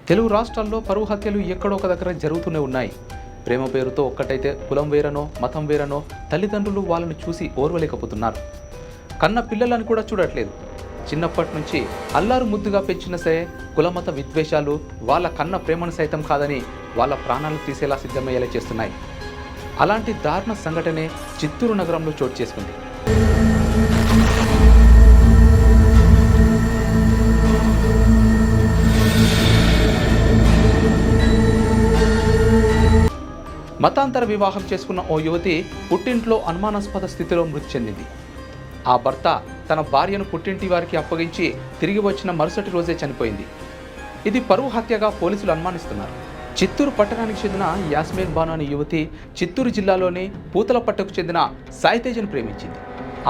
తెలుగు రాష్ట్రాల్లో పరువు హత్యలు ఎక్కడో ఒక దగ్గర జరుగుతూనే ఉన్నాయి. ప్రేమ పేరుతో ఒక్కటైతే కులం వేరనో మతం వేరనో తల్లిదండ్రులు వాళ్ళని చూసి ఓర్వలేకపోతున్నారు. కన్న పిల్లలను కూడా చూడట్లేదు. చిన్నప్పటి నుంచి అల్లారు ముద్దుగా పెంచిన సరే కులమత విద్వేషాలు వాళ్ళ కన్న ప్రేమను సైతం కాదని వాళ్ళ ప్రాణాలు తీసేలా సిద్ధమయ్యేలా చేస్తున్నాయి. అలాంటి దారుణ సంఘటనే చిత్తూరు నగరంలో చోటు చేసుకుంది. మతాంతర వివాహం చేసుకున్న ఓ యువతి పుట్టింట్లో అనుమానాస్పద స్థితిలో మృతి చెందింది. ఆ భర్త తన భార్యను పుట్టింటి వారికి అప్పగించి తిరిగి వచ్చిన మరుసటి రోజే చనిపోయింది. ఇది పరువు హత్యగా పోలీసులు అనుమానిస్తున్నారు. చిత్తూరు పట్టణానికి చెందిన యాస్మిన్ బాను అనే యువతి చిత్తూరు జిల్లాలోని పూతలపట్టకు చెందిన సాయితేజను ప్రేమించింది.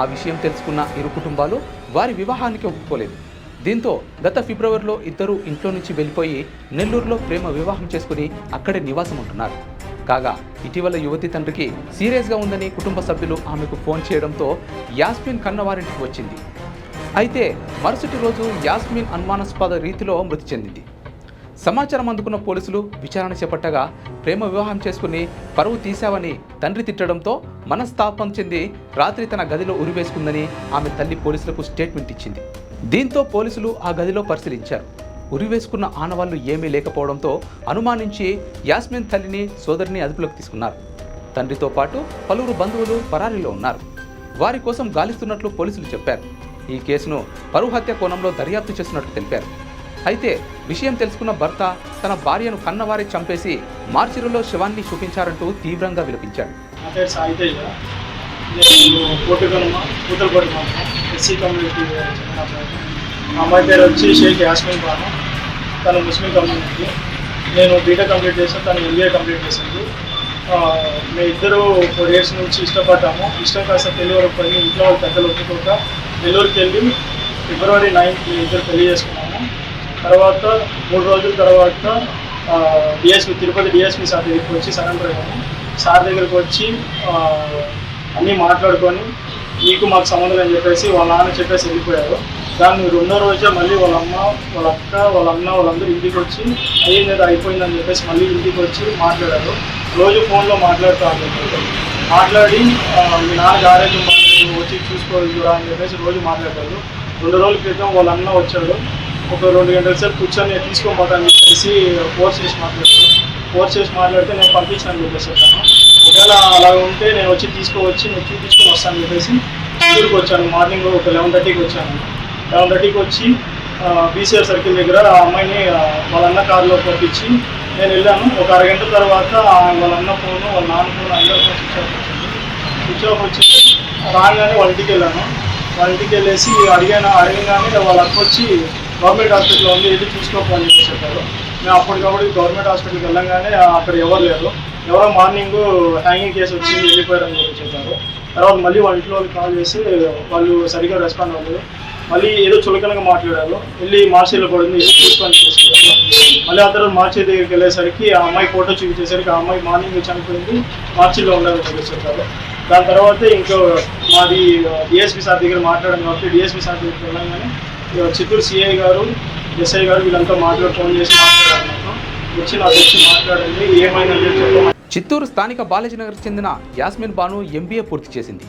ఆ విషయం తెలుసుకున్న ఇరు కుటుంబాలు వారి వివాహానికి ఒప్పుకోలేదు. దీంతో గత ఫిబ్రవరిలో ఇద్దరు ఇంట్లో నుంచి వెళ్ళిపోయి నెల్లూరులో ప్రేమ వివాహం చేసుకుని అక్కడే నివాసం ఉంటున్నారు. కాగా ఇటీవల యువతి తండ్రికి సీరియస్గా ఉందని కుటుంబ సభ్యులు ఆమెకు ఫోన్ చేయడంతో యాస్మిన్ కన్నవారింటికి వచ్చింది. అయితే మరుసటి రోజు యాస్మిన్ అనుమానాస్పద రీతిలో మృతి చెందింది. సమాచారం అందుకున్న పోలీసులు విచారణ చేపట్టగా ప్రేమ వివాహం చేసుకుని పరువు తీశావని తండ్రి తిట్టడంతో మనస్తాపం చెంది రాత్రి తన గదిలో ఉరివేసుకుందని ఆమె తల్లి పోలీసులకు స్టేట్మెంట్ ఇచ్చింది. దీంతో పోలీసులు ఆ గదిలో పరిశీలించారు. ఉరివేసుకున్న ఆనవాళ్లు ఏమీ లేకపోవడంతో అనుమానించి యాస్మిన్ తల్లిని సోదరిని అదుపులోకి తీసుకున్నారు. తండ్రితో పాటు పలువురు బంధువులు పరారీలో ఉన్నారు. వారి కోసం గాలిస్తున్నట్లు పోలీసులు చెప్పారు. ఈ కేసును పరువు హత్య కోణంలో దర్యాప్తు చేస్తున్నట్లు తెలిపారు. అయితే విషయం తెలుసుకున్న భర్త తన భార్యను కన్నవారి చంపేసి మార్చిలో శవాన్ని చూపించారంటూ తీవ్రంగా విలపించాడు. అమ్మాయి పేరు వచ్చి షేక్ యాస్మిన్ బాను. తను ముస్లిం కమ్యూనిటీ. నేను బీటెక్ కంప్లీట్ చేసాను, తను ఎంబీఏ కంప్లీట్ చేసింది. మేము ఇద్దరు 4 years నుంచి ఇష్టపడ్డాము. ఇష్టం కాస్త పెళ్లి వరకు పోయి ఇంట్లో వాళ్ళు పెద్దలు ఒప్పుకోక నెల్లూరుకి వెళ్ళి ఫిబ్రవరి 9th ఇద్దరు పెళ్లి చేసుకున్నాము. తర్వాత 3 రోజుల తర్వాత తిరుపతి డిఎస్పీ సార్ దగ్గరికి వచ్చి సరెండర్ అయ్యాము. సార్ దగ్గరికి వచ్చి అన్నీ మాట్లాడుకొని నీకు మాకు సంబంధం అని చెప్పేసి వాళ్ళ నాన్న చెప్పేసి వెళ్ళిపోయారు. దాన్ని 2వ రోజే మళ్ళీ వాళ్ళ అమ్మ, వాళ్ళ అక్క, వాళ్ళ అన్న వాళ్ళందరూ ఇంటికి వచ్చి అయ్యింది ఏదో అయిపోయిందని చెప్పేసి మళ్ళీ ఇంటికి వచ్చి మాట్లాడారు. రోజు ఫోన్లో మాట్లాడుతూ మాట్లాడి మీ నాన్నకి ఆరోగ్యం వచ్చి చూసుకోవాలి అని చెప్పేసి రోజు మాట్లాడారు. 2 రోజుల క్రితం వాళ్ళ అన్న వచ్చాడు. ఒక 2 గంటల సేపు కూర్చొని తీసుకోపోతాను చెప్పేసి ఫోర్స్ చేసి మాట్లాడితే నేను పంపించాను చెప్పేసి చెప్పాను. ఒకవేళ అలా ఉంటే నేను వచ్చి నేను చూపించుకొని వస్తాను చెప్పేసి ఊరికి వచ్చాను. మార్నింగ్ ఒక 11:30కి వచ్చాను. 11:30కి వచ్చి బీసీఆర్ సర్కిల్ దగ్గర ఆ అమ్మాయిని వాళ్ళ అన్న కారులో పంపించి నేను వెళ్ళాను. ఒక అరగంట తర్వాత వాళ్ళ అన్న ఫోను, వాళ్ళ నాన్న ఫోను అందరూ స్విచ్ ఆఫ్ వచ్చింది. రాగానే వాళ్ళ ఇంటికి వెళ్ళాను. వాళ్ళ ఇంటికి వెళ్ళేసి అడగగానే వాళ్ళ అక్క వచ్చి గవర్నమెంట్ హాస్పిటల్లో ఉంది, వెళ్ళి చూసుకోకపోని చెప్పి చెప్పారు. మేము అప్పటికప్పుడు గవర్నమెంట్ హాస్పిటల్కి వెళ్ళంగానే అక్కడ ఎవరు లేరు. ఎవరో మార్నింగ్ హ్యాంగింగ్ కేసు వచ్చి వెళ్ళిపోయారని చెప్పి చెప్పారు. తర్వాత మళ్ళీ వాళ్ళ ఇంట్లో వాళ్ళకి కాల్ చేసి వాళ్ళు సరిగ్గా రెస్పాండ్ అవ్వలేదు. మళ్ళీ ఏదో చులకనగా మాట్లాడారు. వెళ్ళి మార్చిలో పడింది, వెళ్ళి చూసుకొని చేసుకున్నారు. మళ్ళీ ఆ తర్వాత మార్చి దగ్గరికి వెళ్ళేసరికి ఆ అమ్మాయి ఫోటో చూపించేసరికి ఆ అమ్మాయి మార్నింగ్ చనిపోయింది, మార్చిలో ఉండాలని చెప్పి చెప్పారు. దాని తర్వాత ఇంకో మాది డిఎస్పీ సార్ దగ్గర మాట్లాడాను కాబట్టి డిఎస్పీ సార్ దగ్గరికి వెళ్ళగానే చిత్తూరు సిఐ గారు, ఎస్ఐ గారు వీళ్ళంతా ఫోన్ చేసి మాట్లాడారు. నాకు వచ్చి మాట్లాడండి ఏమైనా చెప్పారు. చిత్తూరు స్థానిక బాలాజీనగర్ చెందిన యాస్మిన్ బాను ఎంబీఏ పూర్తి చేసింది.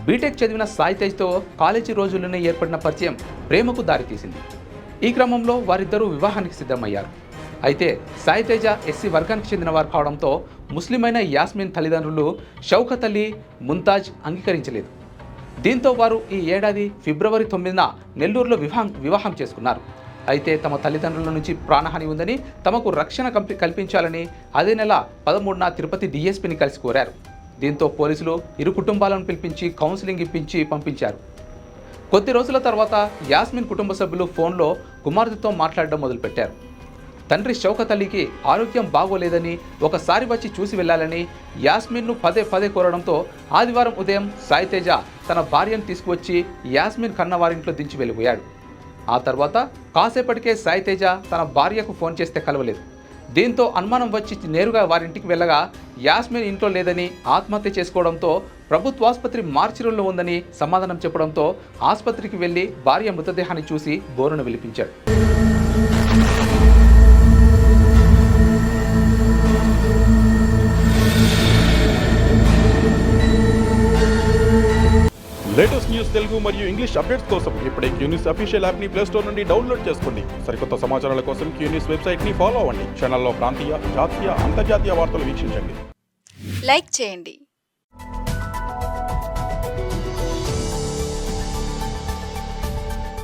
బీటెక్ చదివిన సాయితేజ్తో కాలేజీ రోజుల్లోనే ఏర్పడిన పరిచయం ప్రేమకు దారితీసింది. ఈ క్రమంలో వారిద్దరూ వివాహానికి సిద్ధమయ్యారు. అయితే సాయితేజ ఎస్సీ వర్గానికి చెందిన వారు కావడంతో ముస్లిమైన యాస్మిన్ తల్లిదండ్రులు షౌకత్ అలీ, ముంతాజ్ అంగీకరించలేదు. దీంతో వారు ఈ ఏడాది ఫిబ్రవరి 9న నెల్లూరులో వివాహం చేసుకున్నారు. అయితే తమ తల్లిదండ్రుల నుంచి ప్రాణహాని ఉందని, తమకు రక్షణ కల్పించాలని అదే నెల 13న తిరుపతి డిఎస్పీని కలిసి కోరారు. దీంతో పోలీసులు ఇరు కుటుంబాలను పిలిపించి కౌన్సిలింగ్ ఇప్పించి పంపించారు. కొద్ది రోజుల తర్వాత యాస్మిన్ కుటుంబ సభ్యులు ఫోన్లో కుమార్తెతో మాట్లాడడం మొదలుపెట్టారు. తండ్రి షౌకత్ అలీకి ఆరోగ్యం బాగోలేదని, ఒకసారి వచ్చి చూసి వెళ్లాలని యాస్మిన్ను పదే కోరడంతో ఆదివారం ఉదయం సాయితేజ తన భార్యను తీసుకువచ్చి యాస్మిన్ కన్నవారింట్లో దించి వెళ్ళిపోయాడు. ఆ తర్వాత కాసేపటికే సాయితేజ తన భార్యకు ఫోన్ చేస్తే కలవలేదు. దీంతో అనుమానం వచ్చి నేరుగా వారింటికి వెళ్ళగా యాస్మిన్ ఇంట్లో లేదని, ఆత్మహత్య చేసుకోవడంతో ప్రభుత్వాసుపత్రి మార్చిలో ఉందని సమాధానం చెప్పడంతో ఆసుపత్రికి వెళ్లి భార్య మృతదేహాన్ని చూసి బోరున విలిపించాడు. తెలుగు మరియు ఇంగ్లీష్ అప్డేట్స్ కోసం ఇప్పుడే క్యూ న్యూస్ అఫీషియల్ యాప్ ని ప్లే స్టోర్ నుండి డౌన్లోడ్ చేసుకోండి. సరికొత్త సమాచారాల కోసం క్యూ న్యూస్ వెబ్సైట్ ని ఫాలో అవ్వండి. ఛానల్లో ప్రాంతీయ, జాతీయ, అంతర్జాతీయ వార్తలు వీక్షించండి. లైక్ చేయండి.